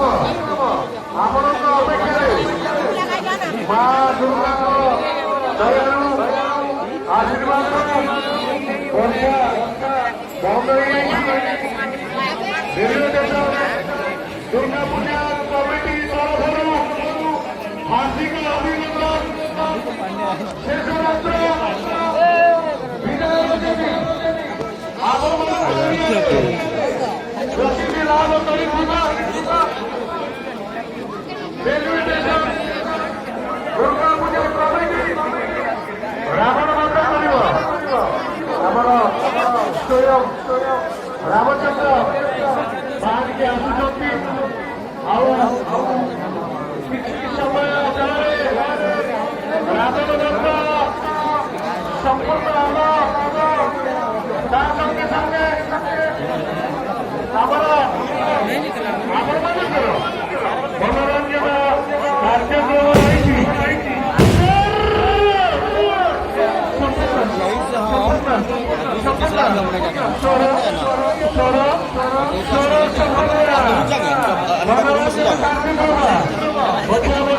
ଆପଣଙ୍କ ଅପେକ୍ଷାରେ ମା ଦୁର୍ଗାଙ୍କ ଦୟାଳୁ ଆଶୀର୍ବାଦରୁ ବର୍ଷା ବନ୍ଦ ହୋଇଯାଇଛି। ଦୁର୍ଗା ପୂଜା କମିଟି ତରଫରୁ ହାର୍ଦ୍ଦିକ ଅଭିନନ୍ଦନ। ଶେଷ ରାତ୍ର ବିଦାୟ ଦେବି ପ୍ରସିଦ୍ଧି ଲାଭ କରିଥିବା railway station Durga Puja committee Ravana ବନ୍ଦ କରିବ। ଆମର ସ୍ୱୟଂ ରାମଚନ୍ଦ୍ର ବାହାରିକି ଆସୁଛନ୍ତି। ଆଉ କିଛି ସମୟ ପରେ ରାବଣ ବନ୍ଦ ସମ୍ପୂର୍ଣ୍ଣ ହେବ। ତା ସଙ୍ଗେ ସଙ୍ଗେ ଆମର ଆପଣମାନଙ୍କର ମନୋରଞ୍ଜନ କାର୍ଯ୍ୟକ୍ରମ ରହିଛି। ମନୋରଞ୍ଜନ କାର୍ଯ୍ୟକ୍ରମ